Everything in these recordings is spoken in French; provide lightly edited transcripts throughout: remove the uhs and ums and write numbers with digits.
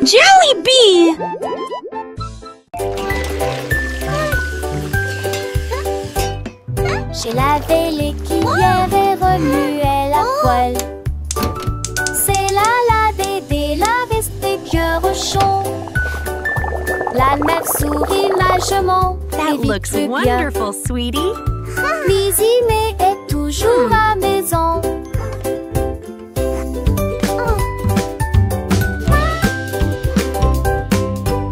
Jollibee! J'ai lavé les cuillères et remué la poêle. C'est la bébé, la veste des cœurs ronds. La mère sourit magement. That looks wonderful, sweetie. Cuisiner est toujours à maison.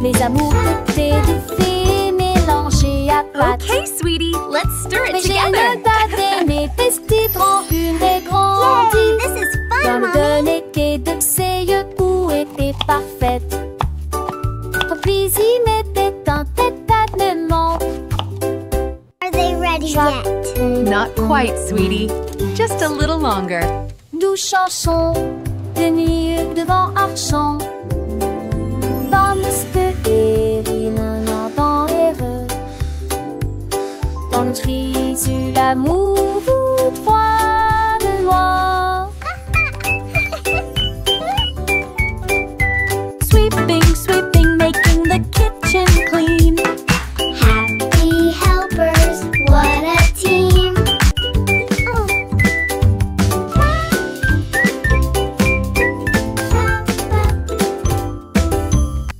Les amours côtés de fées mélangés à pâte. Okay, sweetie, let's stir it Mais j'ai together. le date mes petits grands, une et grandie. This is fun, Comme Mommy. de l'été de ses yeux où était parfaite. Cuisine était un tête-à-tête. Are they ready yet? Not quite, sweetie. Just a little longer. Douce chanson de nuit devant Archon. Dans dans heureux. Dans le trisu, l'amour vous froid de loin. Sweeping, sweeping, making the kitchen clean. Happy helpers, what a team.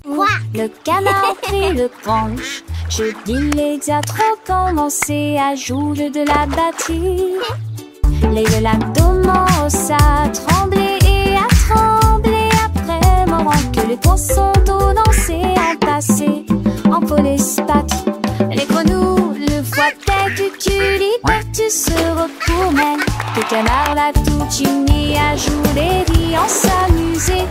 Quack. Le canard prit le branche. Je dis les trop commencé à jouer de la batterie. Les lacs commencent à trembler et à trembler après moment que les poissons d'eau dansaient en passé en polyspath. Les grenouilles le voient tête tu lis partout se retournent. Le canard l'a tout uni à jouer et en s'amuser.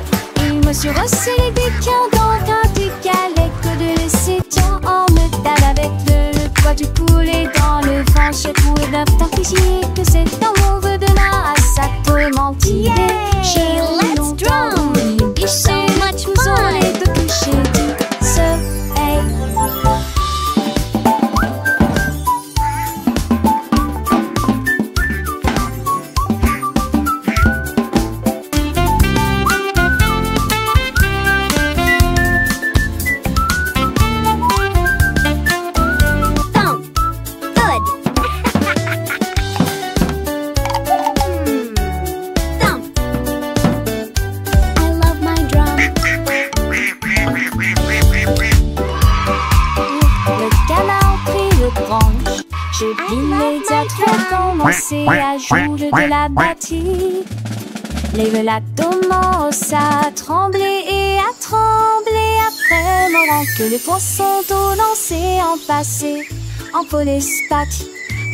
Il me suis resserré des quins dans un du galet que de laisser tiens en me tape avec le poids du poulet dans le vent. J'ai trouvé d'un temps que c'est dans mon veut de là à sa tourmentille. Yay, let's drum. So much fun. Et de coucher du soleil. Thump. Good. Thump. I love my drum. Le canard prit le branche. Je dis les trop commencé à jouer de la batterie. Les lacs commencent à trembler et à trembler après moment que les poissons d'eau dansaient en passé en polyspath.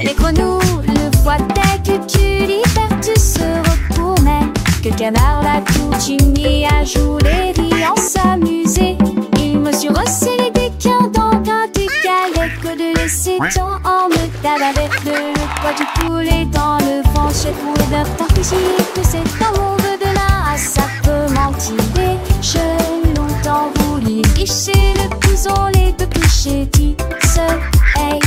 Les grenouilles le voient dès que tu liberté se retournent. Que le canard l'a tout uni à jouer et en s'amuser. Il me suis resserré des quins dans un du galet que de laisser tant en me tape avec le poids du poulet dans le vent. J'ai trouvé d'un temps que c'est dans mon vœu de là à sa mentir. J'ai longtemps voulu licher le couson, les deux couchers du soleil.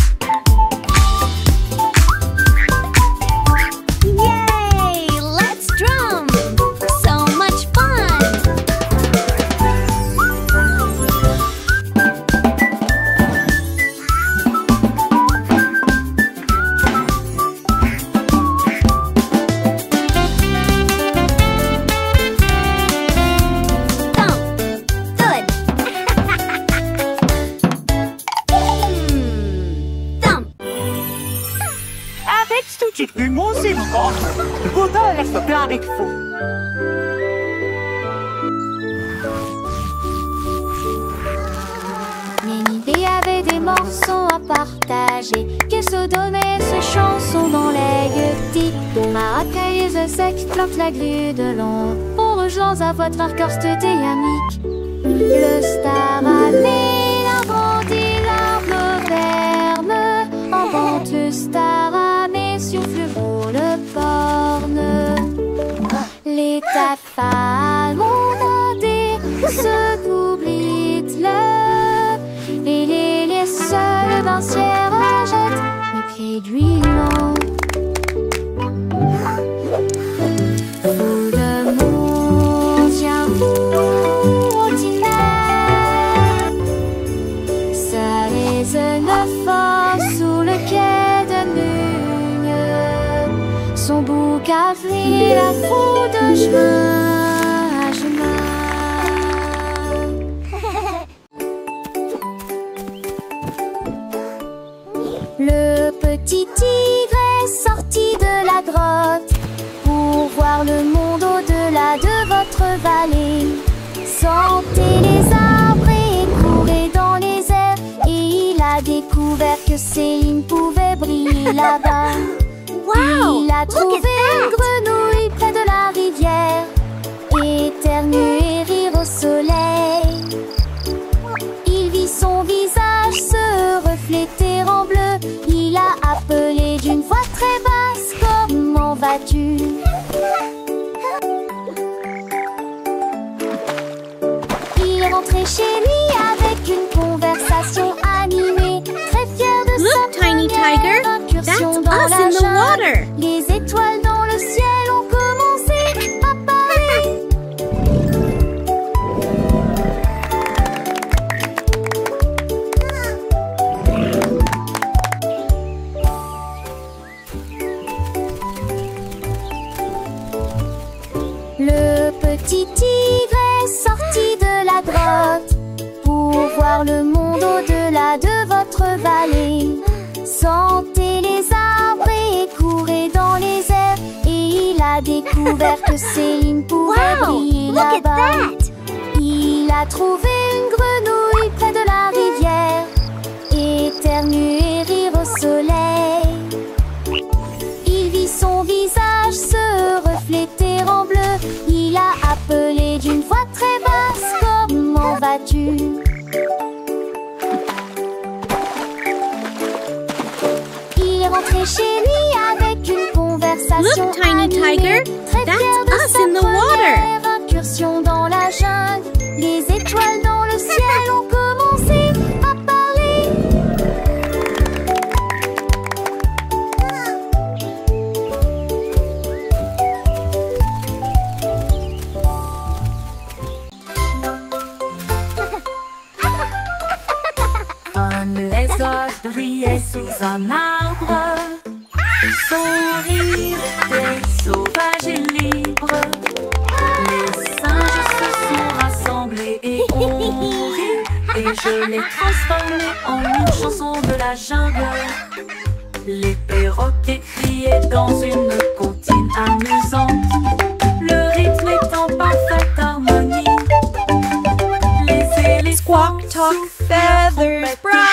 Yay, let's drum. So much fun. Thump. Good. Thump. Avec tutti più musica, potete sapere che fu. Nénibé avait des morceaux à partager, qu'elle se donnait ses chansons dans les gueutis. Maracaille et sec plantent la grue de long, pour rejoindre à votre marqueur dynamique. Le star a mis la grandi l'arbre ferme, en vente le star a mis souffle pour le porne. Les taffales ont dit ce qu'oublie le, et les seuls d'un ciel rejette les pieds d'huilant. Fou de monde, tiens vous, ordinaire. la roue de chemin à chemin. Le petit tigre est sorti de la grotte pour voir le monde au-delà de votre vallée. Sentez les arbres et courez dans les airs. Et il a découvert que Céline pouvait briller là-bas. Wow! Il a trouvé une grenouille près de la rivière, éternuer et rire au soleil. Il vit son visage se refléter en bleu. Il a appelé d'une voix très basse: comment vas-tu? Il est rentré chez lui avec une conversation animée, très fier de Look, sa Tiny Tiger, première incursion that's dans us la in the jungle. water. Les étoiles dans le ciel ont commencé à parler. Le petit tigre est sorti de la grotte pour voir le monde au-delà de votre vallée. Sentez les arbres et courez dans les airs. Et il a découvert que Céline pouvait Wow! briller Look at là-bas. that! Il a trouvé une grenouille près de la rivière, éternuer et rire au soleil. Il vit son visage se refléter en bleu. Il a appelé d'une voix très basse: comment vas-tu? Il est rentré chez lui avec une conversation Look, Tiny animée, Tiger, très that's fier de us sa in the water. première incursion dans la jungle. Les étoiles dans le ciel ont commencé à parler. Un lézard brillait sous un arbre. Son rire était sauvage et libre. Les singes se sont rassemblés et ont ri. Et je l'ai transformé en une chanson de la jungle. Les perroquets criaient dans une comptine amusante. Le rythme est en parfaite harmonie. Les éléphants Squawk, talk, feathers bright.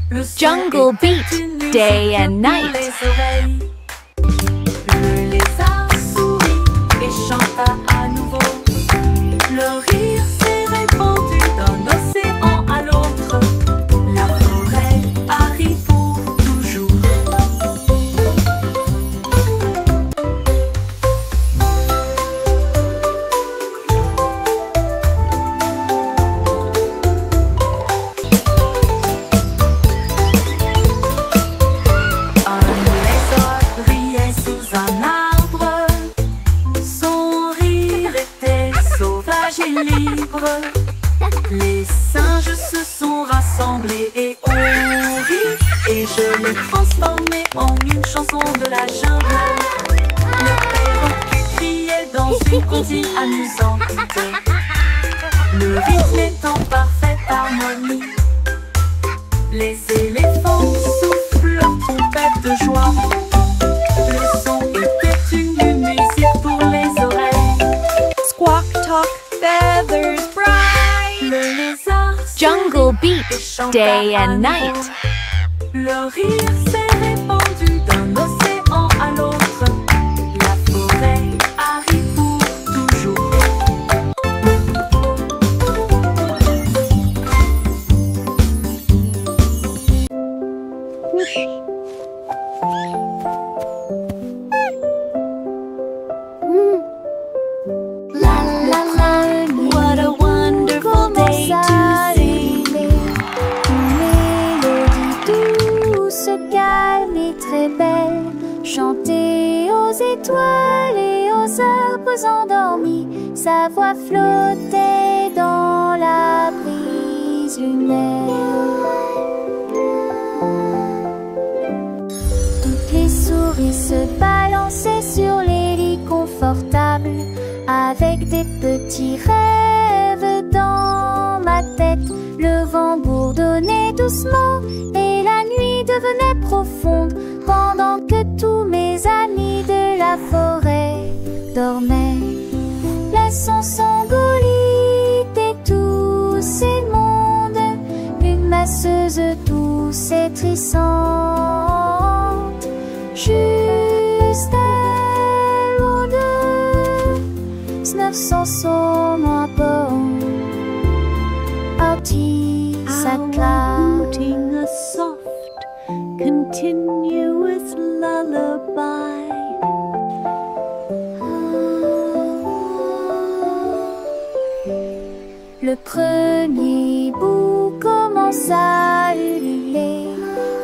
Le son Jungle était beat, une musique day and pour night. les oreilles. Le lézard sourit et chanta à nouveau. Le rire s'est répandu d'un océan à l'autre. La forêt arrive pour toujours. Un lézard brillait sous un arbre. Son rire était sauvage et libre. Les singes se sont rassemblés et ont ri. Et je l'ai transformé en une chanson de la jungle. Le perroquet criait dans une comptine amusante. Le rythme est en parfaite harmonie. Les éléphants soufflent leur trompette de joie. Le son était une musique pour les oreilles. Squawk, talk, feathers bright. Le lézard Jungle beat, et chanta day à and nouveau. night. Le rire s'est répandu d'un océan à l'autre. La forêt arrive pour toujours. La la la, What a wonderful day to see. Une mélodie douce, calme et très belle, chantée aux étoiles et aux arbres endormis. Sa voix flottait dans la brise humaine. Toutes les souris se balançaient sur les confortable, avec des petits rêves dans ma tête. Le vent bourdonnait doucement et la nuit devenait profonde, pendant que tous mes amis de la forêt dormaient. Laissons Sangolite et tous ces mondes, une masseuse douce et trissante, juste elle ou deux, 900 sont à bord. Outing a soft, continuous lullaby. Le premier bout commence à ululer,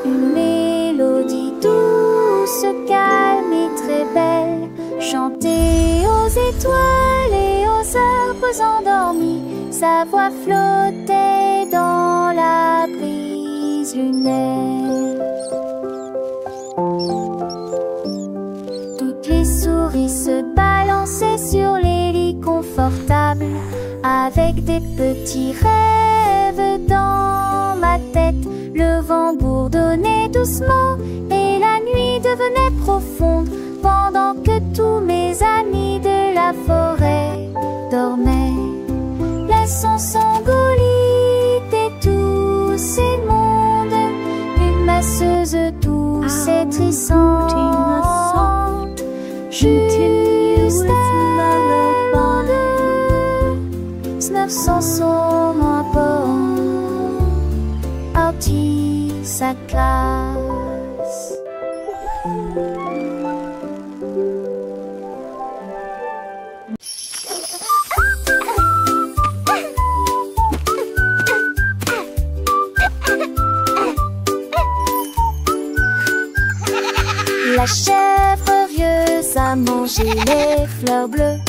une mélodie douce, calme et très belle, chantée aux étoiles et aux arbres endormis. Sa voix flottait dans la brise lunaire. Toutes les souris se balançaient sur les lits confortables, avec des petits rêves dans ma tête. Le vent bourdonnait doucement et la nuit devenait profonde, pendant que tous mes amis de la forêt dormaient. Laissons Sangolite et tous ces mondes, une masseuse douce et trissante, juste elle ou deux, 900 sont à bord. Outie sa classe. La chèvre rieuse a mangé les fleurs bleues,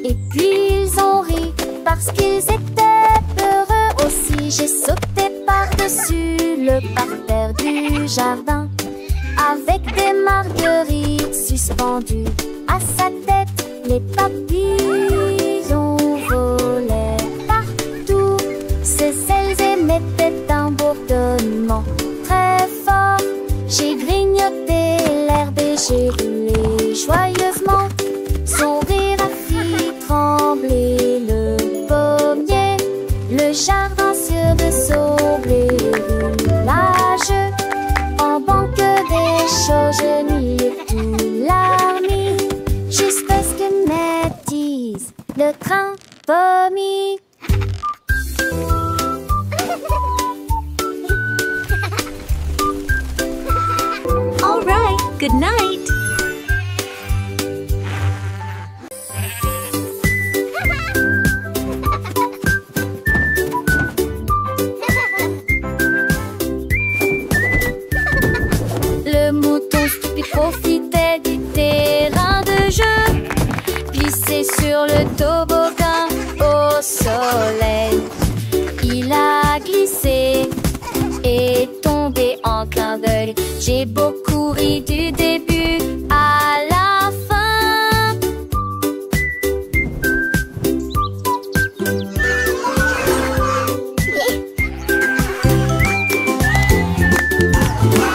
et puis ils ont ri parce qu'ils étaient peureux aussi. J'ai sauté par-dessus le parterre du jardin, avec des marguerites suspendues à sa tête. Les papillons volaient partout, ses ailes émettaient un bourdonnement très fort. J'ai grignoté l'herbe et j'ai roulé joyeusement. Son rire a fait trembler le pommier, le jardin sur de son blé roulage. En banque des champs, je nuis tout la nuit, jusqu'à ce que m'attise le train pommier. All right, good night. Le mouton stupide profitait du terrain de jeu, glissé sur le toboggan au soleil. Il a glissé et tombé en clin d'œil. J'ai beaucoup ri du début à la fin.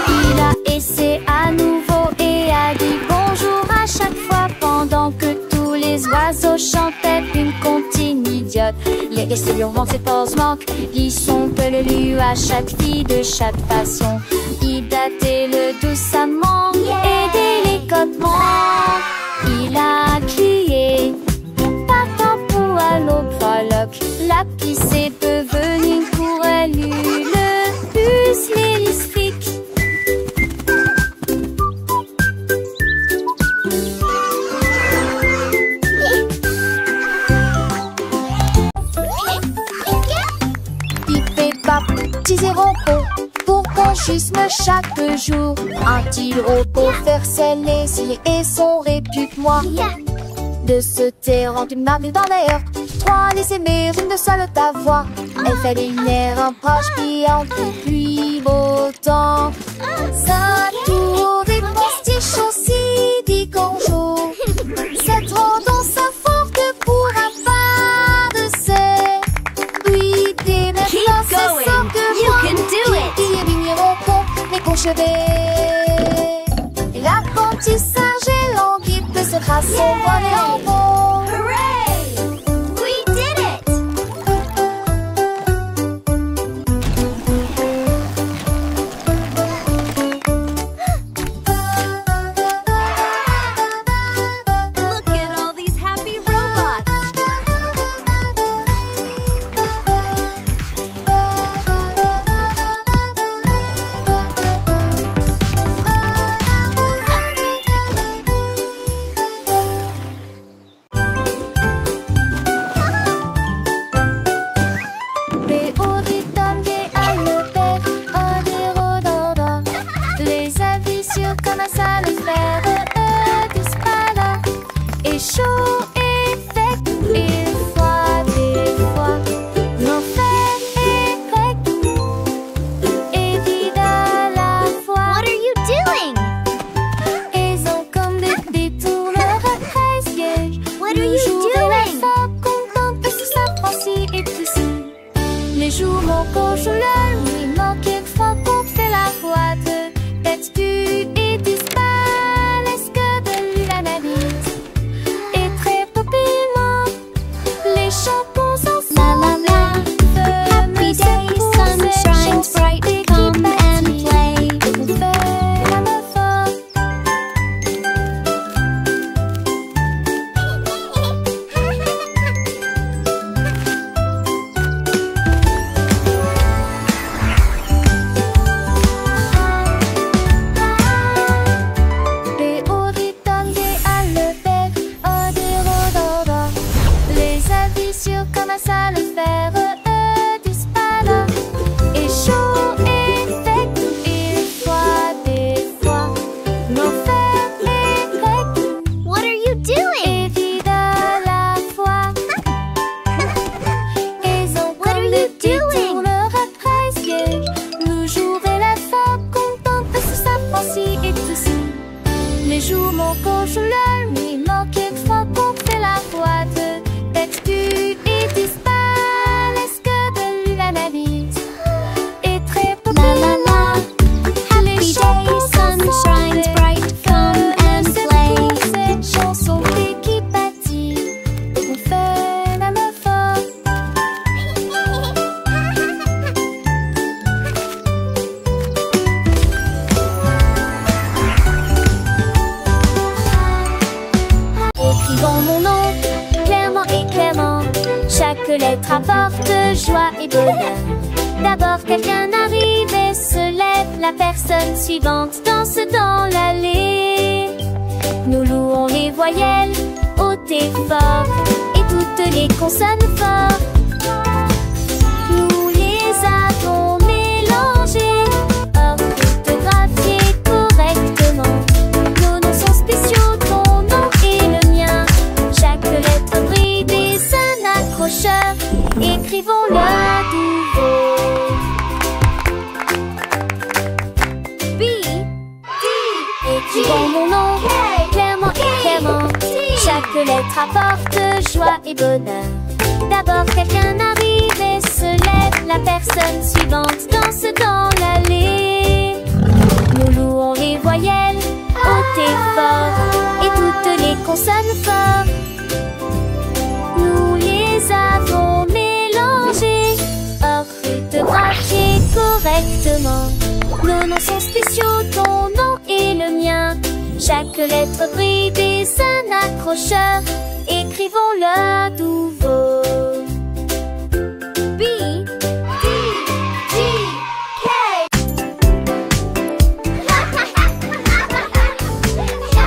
Il a essayé à nouveau et a dit bonjour à chaque fois, pendant que tous les oiseaux chantaient une comptine idiote. Les restes hurlement ses pauses manquent, ils sont peu le lu à chaque fille de chaque façon. Il datait le doucement et délicatement. Il a crié partant pour à l'aube fraloc. La pisse est devenue pour elle le bus l'hélistrique. Petits héros pour conchisme chaque jour. Un petit repos faire ses laisirs et son répute-moi. De se taire en une marque dans l'air, trois les aimer, une de seule ta voix. Elle fait une air un proche pliant depuis beau temps. Sa tour des postiches aussi dit bonjour. dans sa forte pour avoir de ses bruités. Maintenant c'est ça que moi qui est vigneron con les conchevés. Et l'apprentissage est languide de cette race au bon et en bon. Hooray! We did it! Look at all these happy robots. Les avis sur comment ça le faire tous pas là. Et chaud et sec et froid des fois. L'enfer est grec et vide à la fois. What are you doing? Ils ont comme des détourneurs à 13 gauges. What are you doing? Contente parce que ça franchit et tout ça. Les jours mon coach la nuit manque quelquefois qu'on fait la boîte. Tête du et disparaît est-ce que de la navire. Et très rapidement les champons sont La la la. Happy day, sun shines bright. Come and play. On fait la meuf fort. Les auditeurs des Alpes, des rhododendrons. Les avis sur comment ça le faire disparaît. Et chaud et sec et froid des fois. L'enfer est grec What are you doing? et vide à la fois. Ils ont What are comme you des doing? détourneurs à 13 gauges. Le jour et la femme contente parce que ça franchit et tout ça. Les jours mon coach la nuit manque quelquefois qu'on fait la boîte. Tête du et disparaît est-ce que de la navire. Et très La la la. Happy day, sun shines bright. Come and play. Cette chanson qui bâtit, on fait la meuf fort. Écrivons mon nom, clairement et clairement. Chaque lettre apporte joie et bonheur. D'abord quelqu'un arrive et se lève. La personne suivante danse dans l'allée. Nous louons les voyelles hautes et fortes et toutes les consonnes fortes. Nous les avons mélangées, orthographiées correctement. Nos noms sont spéciaux, ton nom et le mien. Chaque lettre brille des un accrocheur. Écrivons-le à nouveau. B, D, écrivons mon nom, clairement et clairement. Chaque lettre apporte joie et bonheur. D'abord quelqu'un arrive et se lève. La personne suivante danse dans l'allée. Nous louons les voyelles hautes et fortes et toutes les consonnes fortes. Nous les avons mélangées, orthographiées correctement. Nos noms sont spéciaux, ton nom et le mien. Chaque lettre brille des un accrocheur. Écrivons-le à nouveau. B, D, G, K.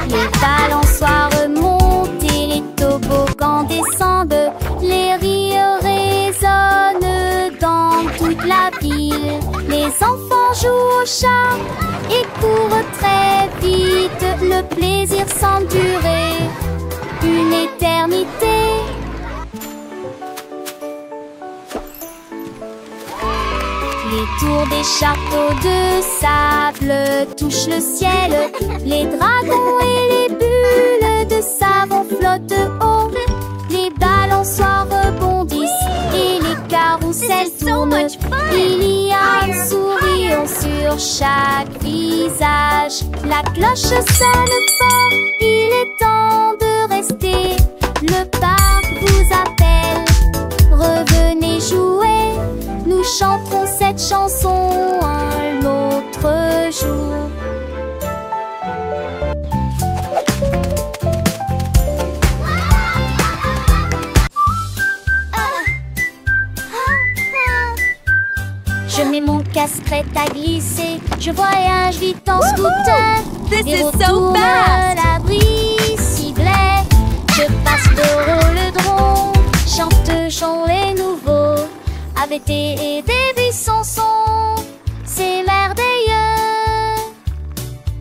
Les balançoires montent et les toboggans descendent. Les rires résonnent dans toute la ville. Les enfants jouent au chat et courent très vite. Le plaisir semble durer une éternité. Les tours des châteaux de sable touchent le ciel. Les dragons et les bulles de savon flottent au sur chaque visage. La cloche sonne fort, il est temps de rester. Le parc vous appelle, revenez jouer. Nous chanterons cette chanson un autre jour. Je mets mon casque-prêt à glisser. Je voyage vite en scooter. This Et is retourne so à fast! l'abri ciblé. Je passe de rôle-dron, chante chant les nouveaux. Avec et des buissons sont, c'est merveilleux.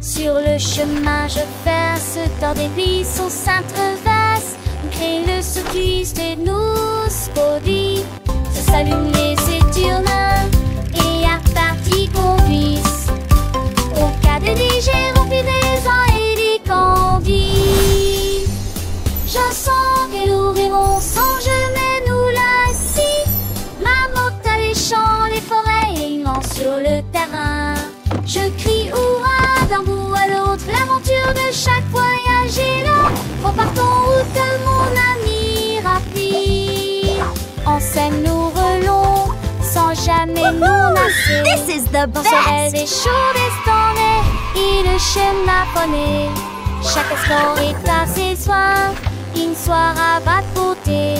Sur le chemin, je verse dans des buissons s'intreversent. Crée le cycliste et nous spodie. Se s'allument les éturnins et à partie conduisent. Au cas de j'ai rempli des ans et des candies. Je sens que nous rêvons sans jamais nous lasser. Ma moto à les champs, les forêts et une lance sur le terrain. Je crie hurrah d'un bout à l'autre. L'aventure de chaque voyage est là. Repartons route mon ami rapide. En scène nous relons sans jamais nous lasser. This is the Dans ce rêve best! des chauds destonnés et le schéma poney. Chaque sport est à ses soins, une soirée va de beauté.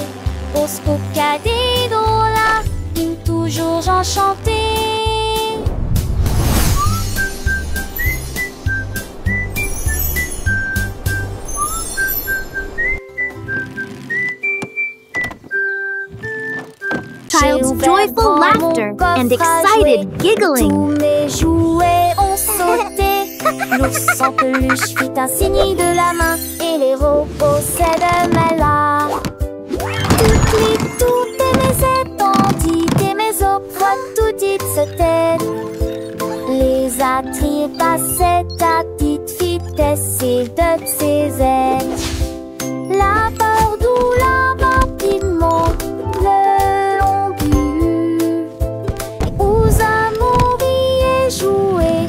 Au scoop cadet là, une toujours enchantée. Child's joyful laughter and excited giggling. Tous mes jouets ont sauté. L'ours en peluche fit un signe de la main et les possèdent mes là. Toutes mes étendues et mes opres, tout dites se tête. Les attirent à cette petite vitesse et de ses ailes. La peur d'où la rapidement le long but. Aux amours et jouer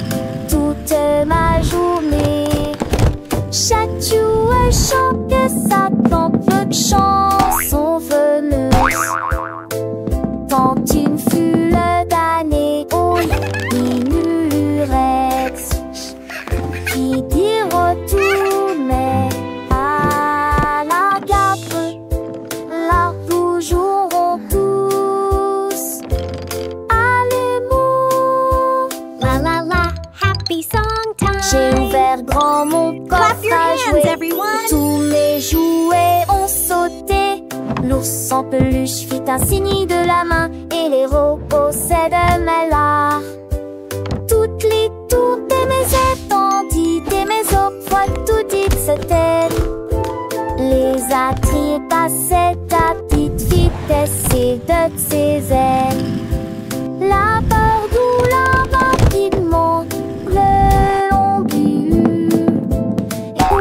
toute ma journée. Chaque jouet chante que ça tente peu de chansons veneuses. Tant une foule d'années au minurex qui dit retour mais à la gape là nous jouerons tous à l'amour. La la la, happy song time. J'ai ouvert grand mon coffre Clap your à hands, jouer. everyone. Tous mes jouets ont sauté. L'ours en peluche fit un signe de la main et les possèdent mes là. Toutes les tours et mes étendues et mes opres, tout dites se tête. Les attirent à cette petite vitesse et de ses ailes. La peur d'où la rapidement le long but.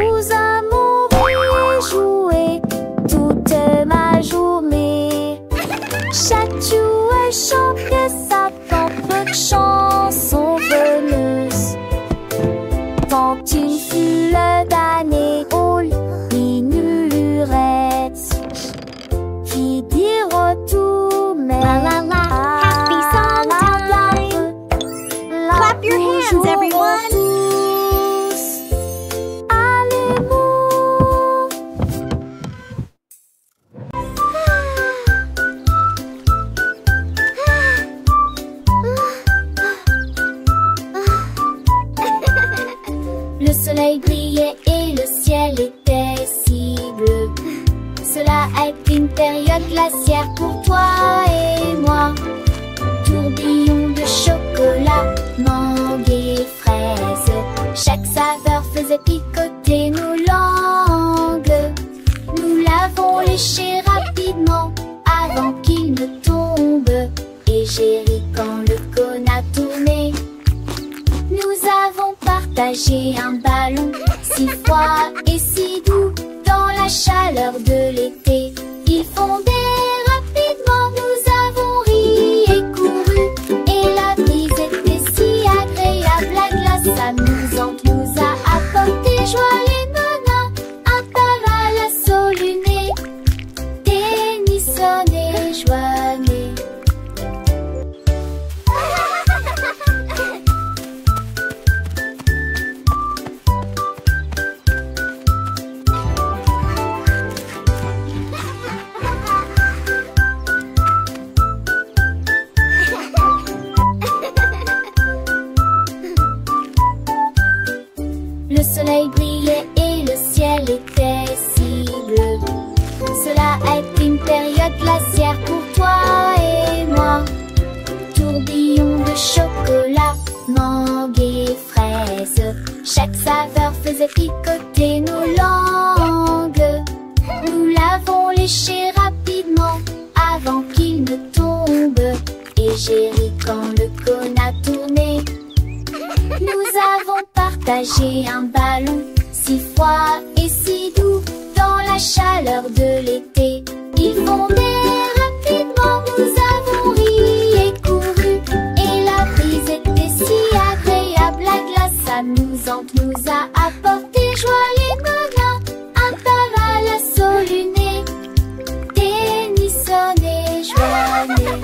Et aux amours et jouer toute ma journée. Chaque jouet chante que ça tente peu de chansons veneuses. Tant une foule d'années au minurettes qui dit retour mais La la la, happy song time. Clap your hands, everyone. Tous à l'amour. Le soleil brillait et le ciel était si bleu. Cela a été une période glaciaire pour toi et moi. Tourbillon de chocolat, mangue et fraises. Chaque saveur faisait picoter nos langues. Nous l'avons léché rapidement avant qu'il ne tombe. Et j'ai ri quand le cône a tourné. Nous avons partagé un ballon si froid et si doux dans la chaleur de l'été. Il fondait rapidement, nous avons ri et couru et la brise était si agréable. joignez. Le soleil brillait et le ciel était si bleu. Cela est une période glaciaire pour toi et moi. Tourbillon de chocolat, mangue et fraise. Chaque saveur faisait picoter nos langues. Nous l'avons léché rapidement avant qu'il ne tombe. Et j'ai ri quand le cône a tourné. Nous avons partagé un ballon si froid et si doux dans la chaleur de l'été. Il fondait rapidement, nous avons ri et couru. Et la brise était si agréable, la glace amusante nous a apporté joie et bonheur. Un tabac à la solunée, Tennyson et joignez.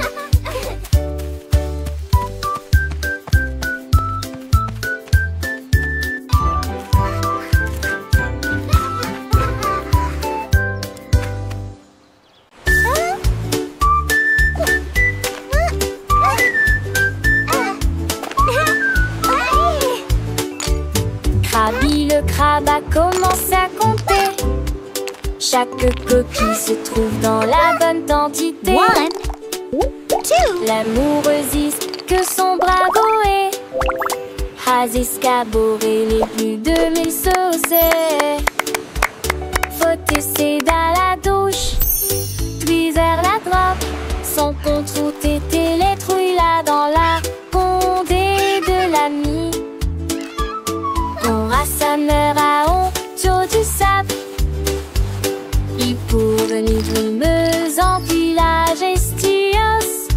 Krabi le crabe a commencé à compter. Chaque coquille se trouve dans la bonne quantité. 1, 2. L'amoureuse que son bravo est. Has escaboré les plus de 1000 saucés. Faut essayer dans la douche, puis vers la droite. Son compte route était les trouilles là dans la condé de l'ami. Ton rassembleur à honte du sable. Il pour venir brumeuse en village estios.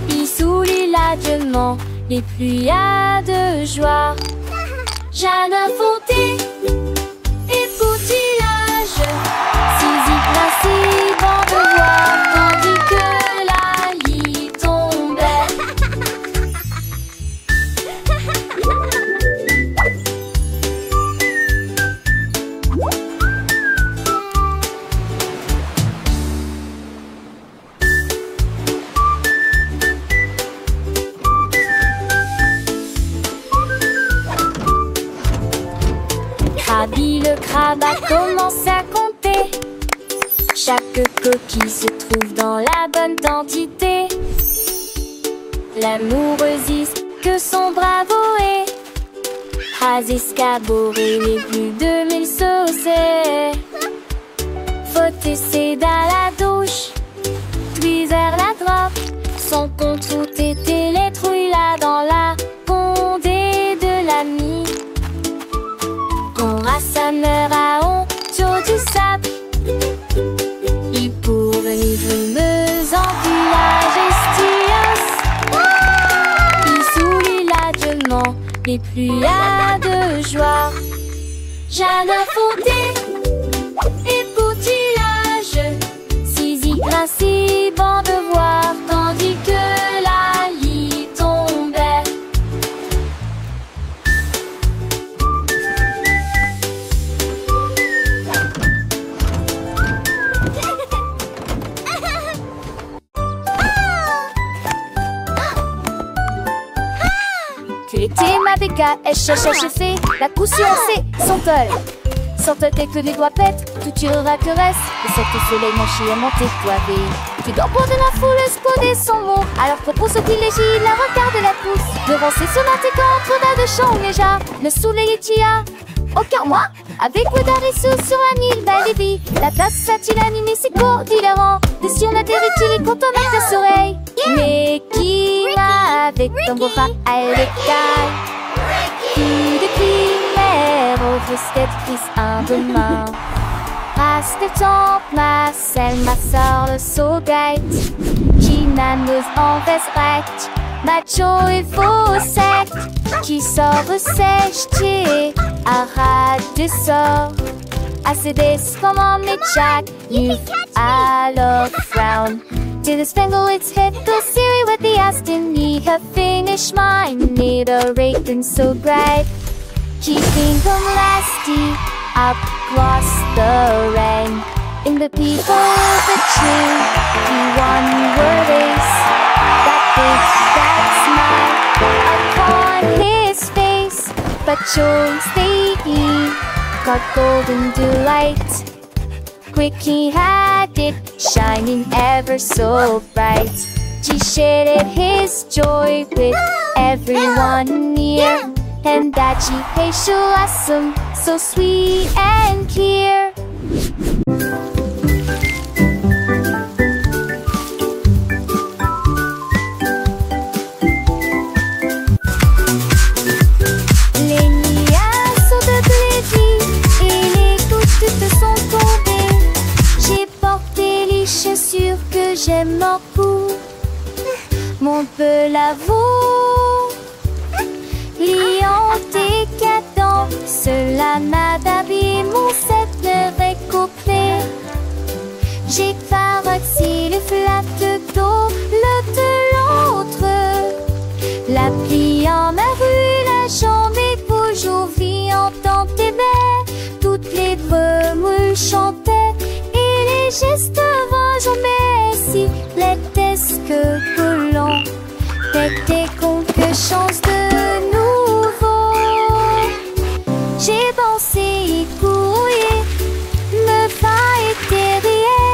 Il sourit largement les pluies de joie. Jeanne Fonté et poutillage. Saisie principe en devoir tandis que la lit tombait. Krabi le crabe a commencé à compter. Chaque coquille se trouve dans la bonne quantité. L'amoureuse que son bravo est. Has escaboré les plus de 1000 saucés. Faut essayer dans la douche, puis vers la droite. Son compte route était les trouilles là dans la condé de l'ami. Ton rassembleur à honte du sable. Il pour venir brumeuse en village estios. Il sourit largement les pluies de joie. Jeanne Fonté et poutillage. Saisie principe en devoir tandis que la lit tombait. Tu étais ma BKSHHC, la caution c'est son tol. Sans te tête que les doigts pètent, tout tirera que reste. Et cette soleil manché à monter toivé. Tu dois prendre la foule, esconder son mot. Alors propose ce privilégie, la regarde la pousse. Devant ses sonates contre de chant déjà. Le soleil est tia, aucun moi. Avec Wodarisou sur un île, belle et vie. La place a-t-il animé ses cours d'hilarant. De si on atterrit-il et quand on a tes oreilles. Mais qui va avec ton beau rat à l'écaille. Qui de primaire au frisket prise un demain. Race de temps, ma selle, ma sœur, le saugate. Qui n'amuse en veste recte. Macho et faussette. Qui sort sèche, à ras de sort. I say this, come on, me Jack, you I love frown. Till the spangle its hit the Siri with the Aston, ye have finished mine, need a rating so bright. Keeping them lasty, across the rain. In the people of the tree, he won your race. That big, that smile upon his face. But chose they got golden delight. Quick he had it, shining ever so bright. He shared his joy with everyone near. And that she hates awesome, so sweet and clear. Les nuages sont de plaisir et les gouttes sont tombées. J'ai porté les chaussures que j'aime beaucoup. Mon peu l'avoue, liant décadent, cela m'a d'habillé mon set récoupé. J'ai paroxy le flatte d'eau, le de l'autre. La pliant ma rue, la jambe est toujours vivante dans tes baies. Toutes les brumes chantaient et les gestes jamais si laitesques que l'on était quelque chose de nouveau. J'ai pensé y courir, me va éterrier.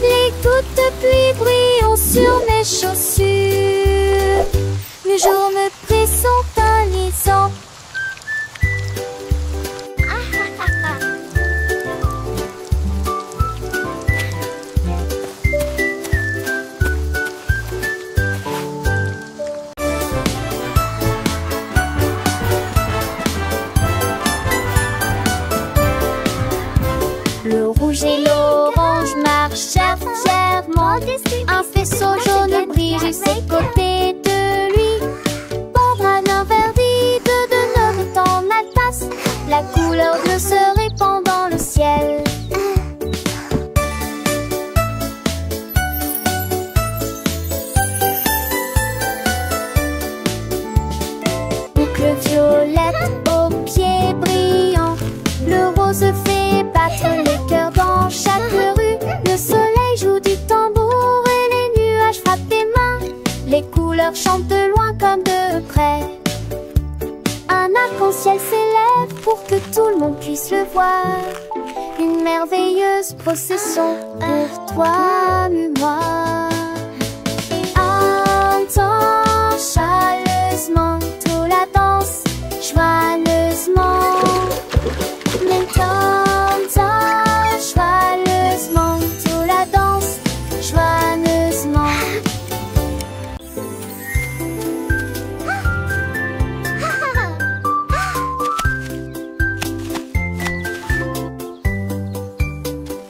Les gouttes de pluie brillent sur mes chaussures. Le jour me présente un lisant. Le rouge et l'orange marchèrent fièrement. Un faisceau jaune brille à ses côtés de lui. Pendra l'interdit de notre temps la tasse. La couleur bleue se répand dans le ciel. Boucle violette aux pieds brillants. Le rose fait battre les cœurs dans chaque rue. Le soleil joue du tambour et les nuages frappent des mains. Les couleurs chantent de loin comme de près. Un arc-en-ciel s'élève pour que tout le monde puisse le voir. Une merveilleuse procession pour toi et moi. Entends chaleureusement toute la danse, joyeusement. Joyeusement, toute la danse, joyeusement.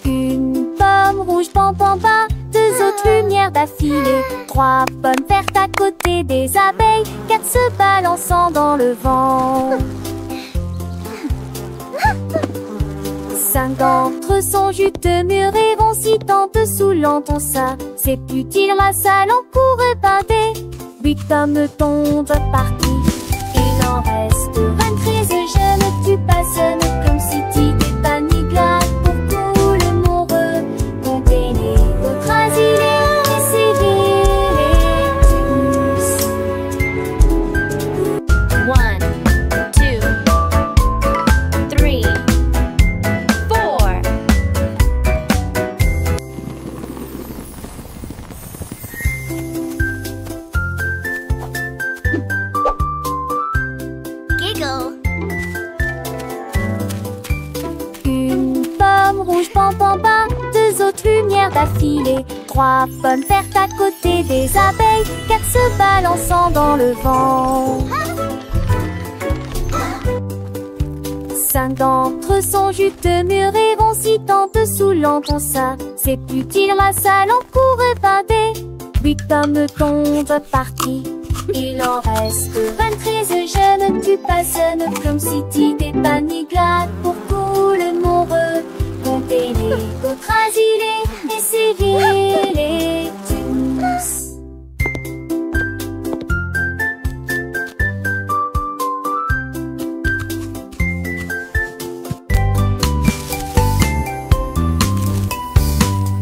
Une pomme rouge, bam, bam, bam, deux autres lumières d'affilée. Trois pommes vertes à côté des abeilles, quatre se balançant dans le vent. 5 d'entre eux sont juteux, mûrs et vont si tant dessous l'entend ça. C'est plus dire la salle en cours et bindée. 8 hommes tombent partis. Il en reste 23. Je ne tue pas, ce n'est comme si tu t'es pas ni glace. Pour tout le monde contenez votre asile et essayez tous. 1, 2, 3, 4. Giggle. Une pomme rouge, bam, bam, bam, deux autres lumières d'affilée. 3 pommes vertes à côté des abeilles, 4 se balançant dans le vent. 5 d'entre eux sont juteux, mûrs et vont si tant dessous l'entend ça. C'est plus dire la salle en cours et bindée. 8 hommes tombent partis. Il en reste 23. Je ne tue pas, ce ne comme si tu t'es pas ni glace. Pour tout le monde trasilé et séville.